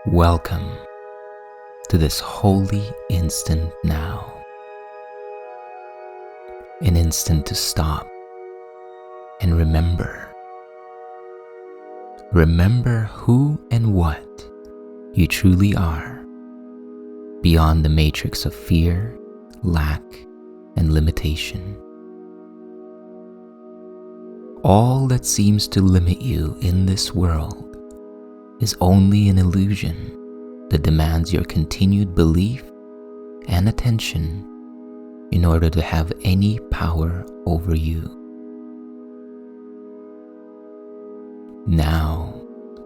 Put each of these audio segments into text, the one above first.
Welcome to this holy instant now. An instant to stop and remember. Remember who and what you truly are, beyond the matrix of fear, lack, and limitation. All that seems to limit you in this world is only an illusion that demands your continued belief and attention in order to have any power over you. Now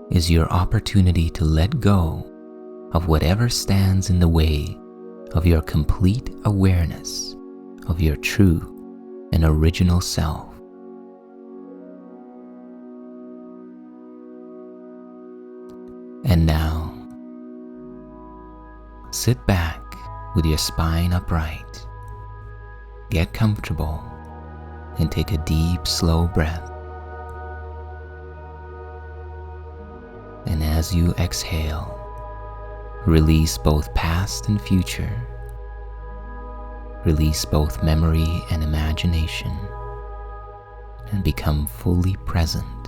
is your opportunity to let go of whatever stands in the way of your complete awareness of your true and original self. And now, sit back with your spine upright, get comfortable, and take a deep, slow breath. And as you exhale, release both past and future. Release both memory and imagination, and become fully present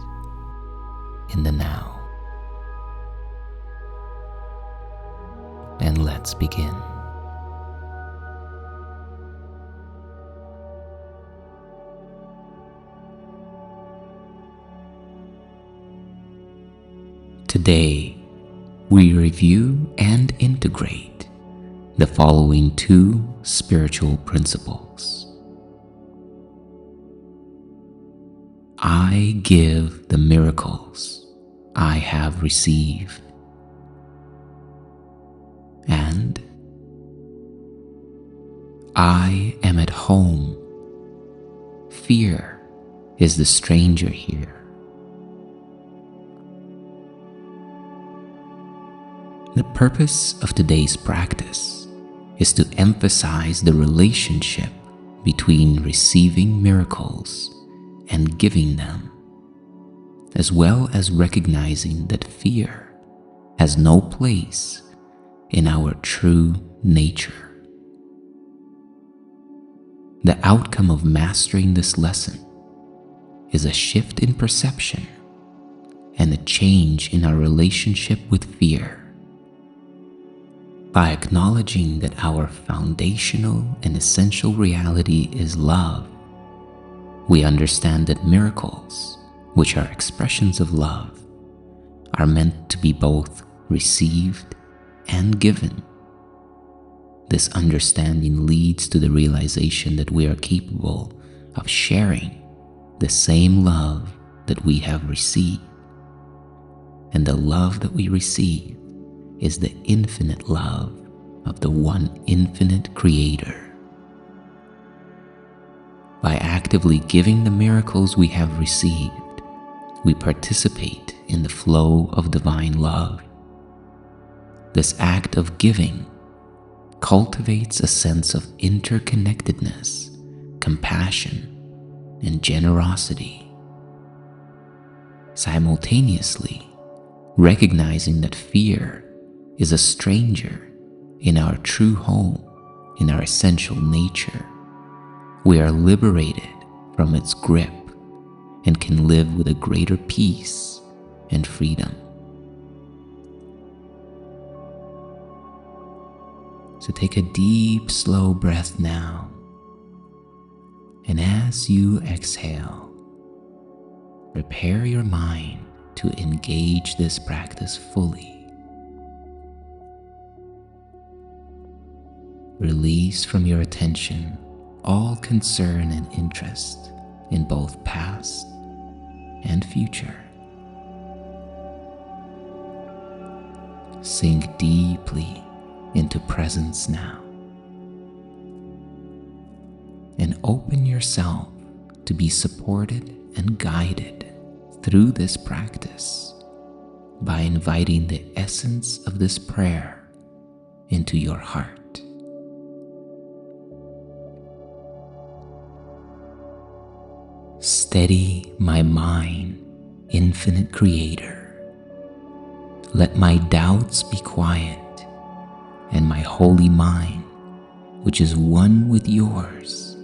in the now. And let's begin. Today, we review and integrate the following two spiritual principles. I give the miracles I have received. And I am at home. Fear is the stranger here. The purpose of today's practice is to emphasize the relationship between receiving miracles and giving them, as well as recognizing that fear has no place in our true nature. The outcome of mastering this lesson is a shift in perception and a change in our relationship with fear. By acknowledging that our foundational and essential reality is love, we understand that miracles, which are expressions of love, are meant to be both received and given. This understanding leads to the realization that we are capable of sharing the same love that we have received. And the love that we receive is the infinite love of the one infinite Creator. By actively giving the miracles we have received, we participate in the flow of divine love. This act of giving cultivates a sense of interconnectedness, compassion, and generosity. Simultaneously, recognizing that fear is a stranger in our true home, in our essential nature, we are liberated from its grip and can live with a greater peace and freedom. So take a deep, slow breath now, and as you exhale, prepare your mind to engage this practice fully. Release from your attention all concern and interest in both past and future. Sink deeply into presence now, and open yourself to be supported and guided through this practice by inviting the essence of this prayer into your heart. Steady my mind, infinite Creator. Let my doubts be quiet, and my holy mind, which is one with yours,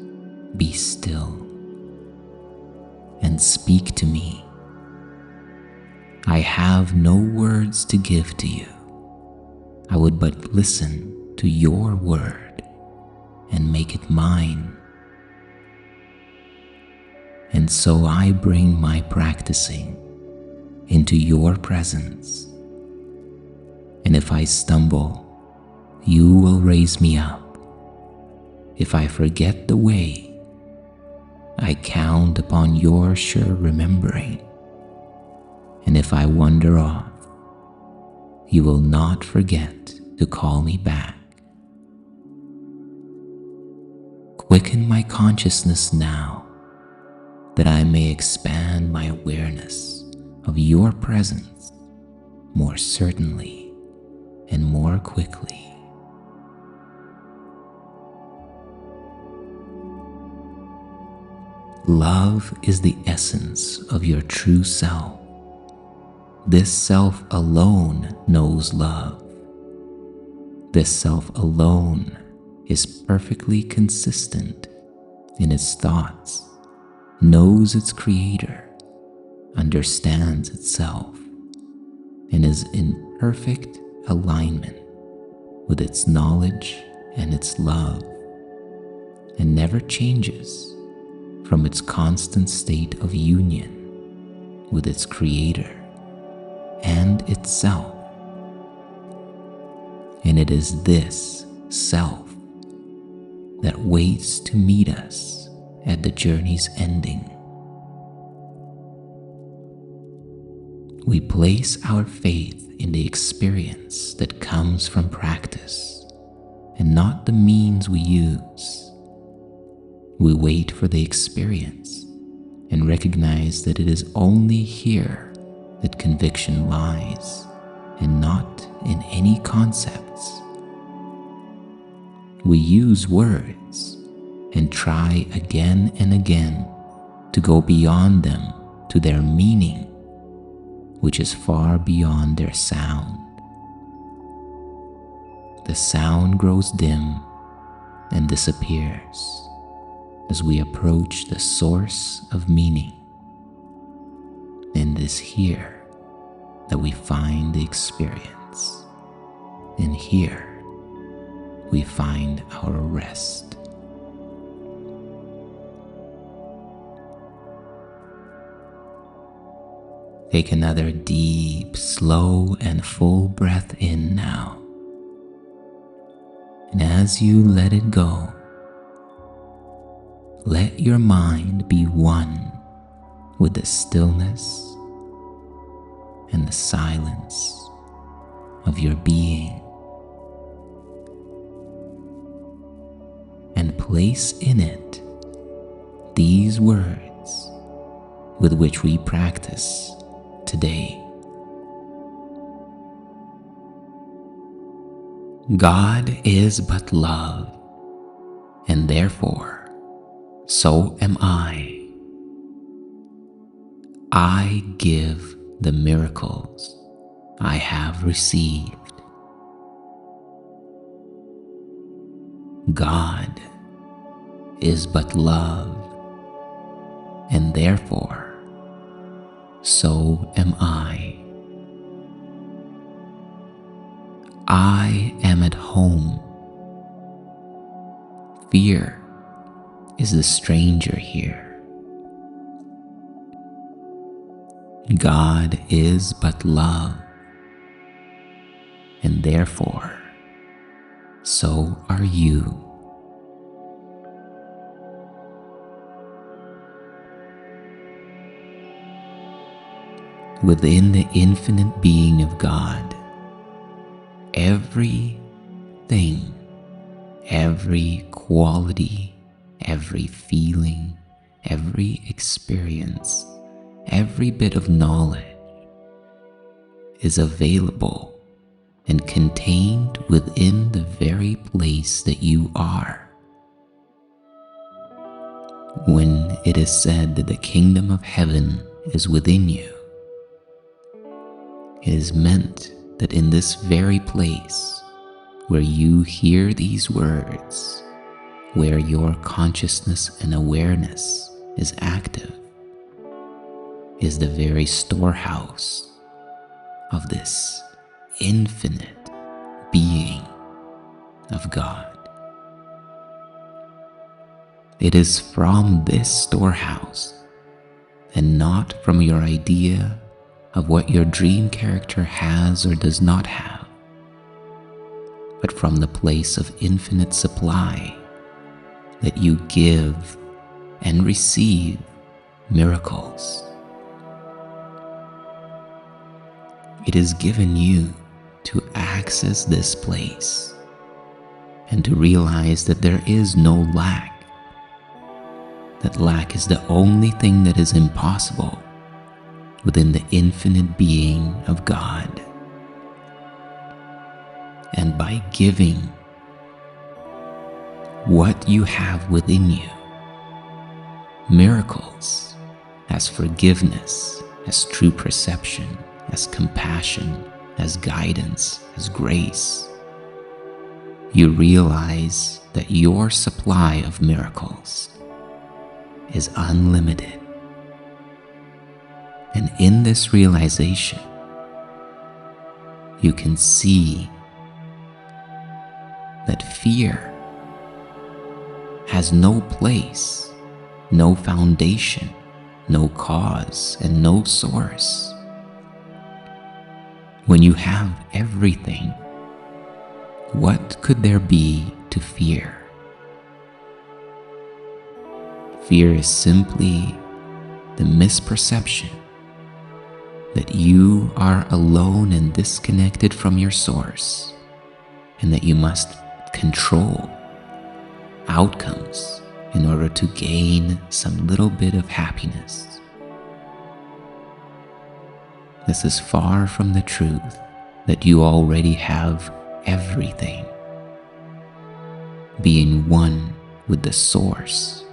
be still, and speak to me. I have no words to give to you. I would but listen to your word and make it mine. And so I bring my practicing into your presence. And if I stumble, you will raise me up. If I forget the way, I count upon your sure remembering. And if I wander off, you will not forget to call me back. Quicken my consciousness now, that I may expand my awareness of your presence more certainly and more quickly. Love is the essence of your true self. This self alone knows love. This self alone is perfectly consistent in its thoughts, knows its creator, understands itself, and is in perfect alignment with its knowledge and its love, and never changes from its constant state of union with its creator and itself. And it is this self that waits to meet us at the journey's ending. We place our faith in the experience that comes from practice and not the means we use. We wait for the experience and recognize that it is only here that conviction lies, and not in any concepts. We use words and try again and again to go beyond them to their meaning, which is far beyond their sound. The sound grows dim and disappears as we approach the source of meaning. And it is here that we find the experience, and here we find our rest. Take another deep, slow, and full breath in now. And as you let it go, let your mind be one with the stillness and the silence of your being, and place in it these words with which we practice today. God is but love, and therefore so am I. I give the miracles I have received. God is but love, and therefore so am I. I am at home. Fear is the stranger here. God is but love, and therefore so are you. Within the infinite being of God, everything, every quality, every feeling, every experience, every bit of knowledge is available and contained within the very place that you are. When it is said that the kingdom of heaven is within you, it is meant that in this very place where you hear these words, where your consciousness and awareness is active, is the very storehouse of this infinite being of God. It is from this storehouse, and not from your idea of what your dream character has or does not have, but from the place of infinite supply, that you give and receive miracles. It is given you to access this place and to realize that there is no lack, that lack is the only thing that is impossible within the infinite being of God. And by giving what you have within you, miracles as forgiveness, as true perception, as compassion, as guidance, as grace, you realize that your supply of miracles is unlimited. And in this realization, you can see that fear has no place, no foundation, no cause, and no source. When you have everything, what could there be to fear? Fear is simply the misperception that you are alone and disconnected from your source, and that you must control outcomes in order to gain some little bit of happiness. This is far from the truth that you already have everything, being one with the source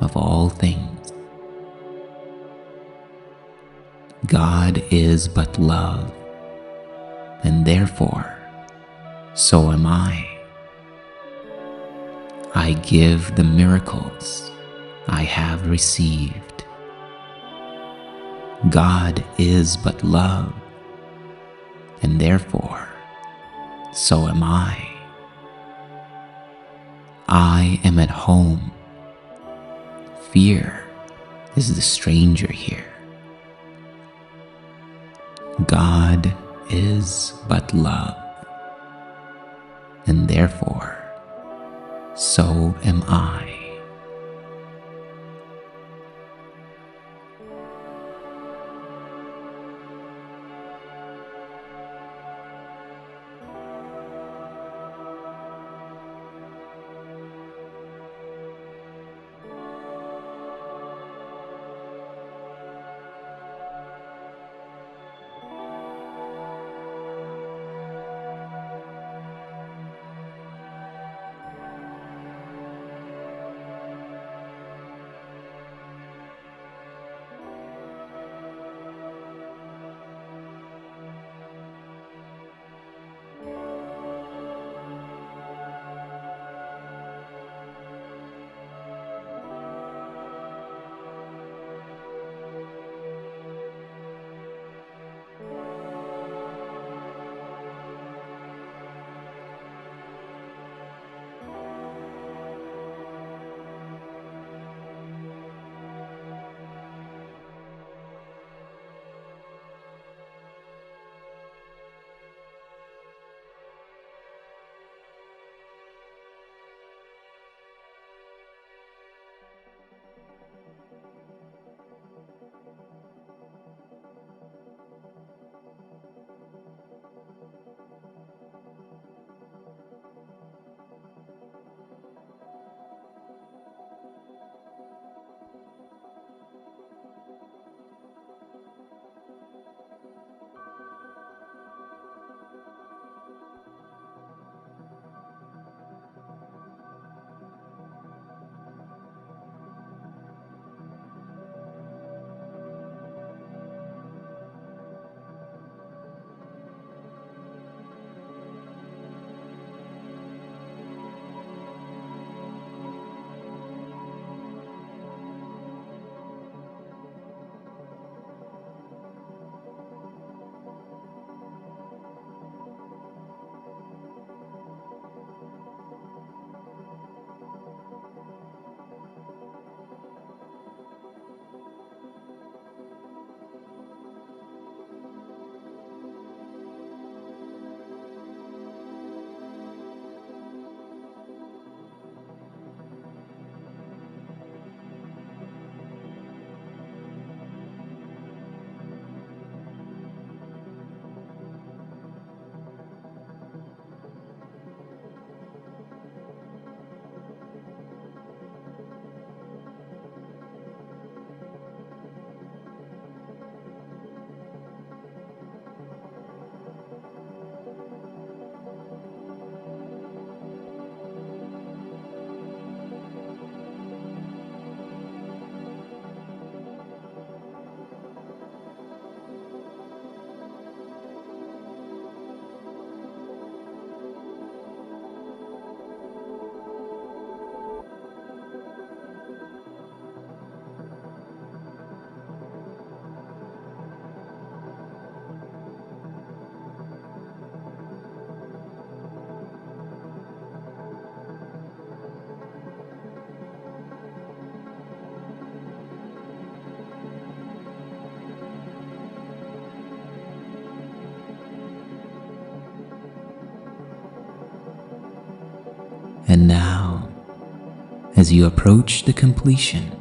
of all things. God is but love, and therefore, so am I. I give the miracles I have received. God is but love, and therefore, so am I. I am at home. Fear is the stranger here. God is but love, and therefore, so am I. And now, as you approach the completion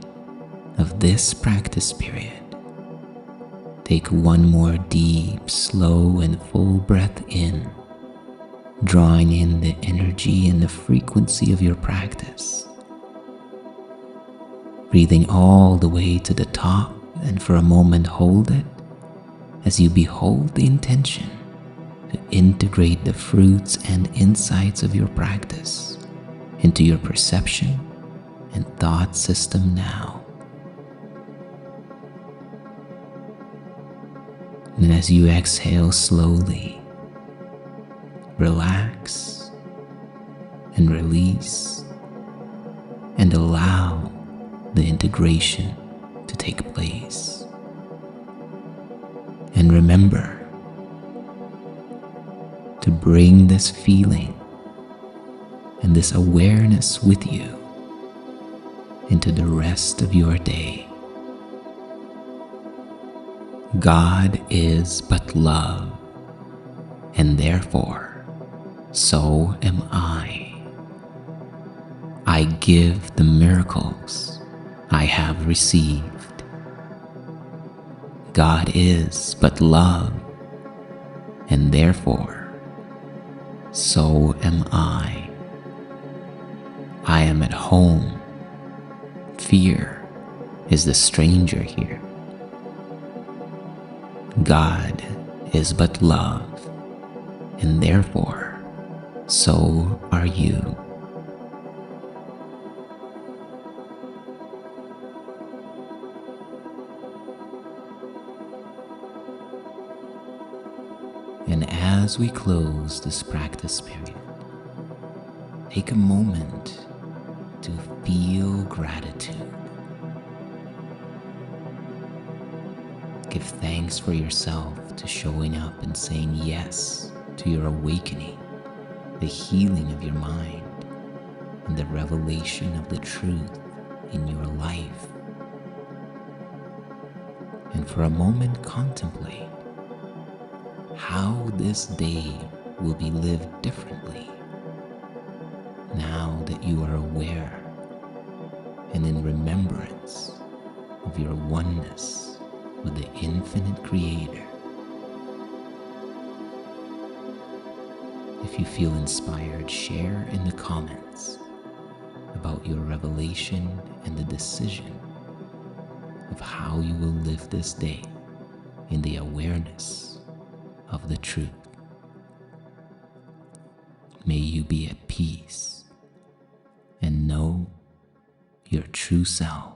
of this practice period, take one more deep, slow, and full breath in, drawing in the energy and the frequency of your practice. Breathing all the way to the top, and for a moment hold it as you behold the intention to integrate the fruits and insights of your practice into your perception and thought system now. And as you exhale slowly, relax and release and allow the integration to take place. And remember to bring this feeling and this awareness with you into the rest of your day. God is but love, and therefore so am I. I give the miracles I have received. God is but love, and therefore so am I. I am at home. Fear is the stranger here. God is but love, and therefore so are you. And as we close this practice period, take a moment to feel gratitude. Give thanks for yourself to showing up and saying yes to your awakening, the healing of your mind, and the revelation of the truth in your life. And for a moment, contemplate how this day will be lived differently now that you are aware and in remembrance of your oneness with the infinite Creator. If you feel inspired, share in the comments about your revelation and the decision of how you will live this day in the awareness of the truth. May you be at peace and know your true self.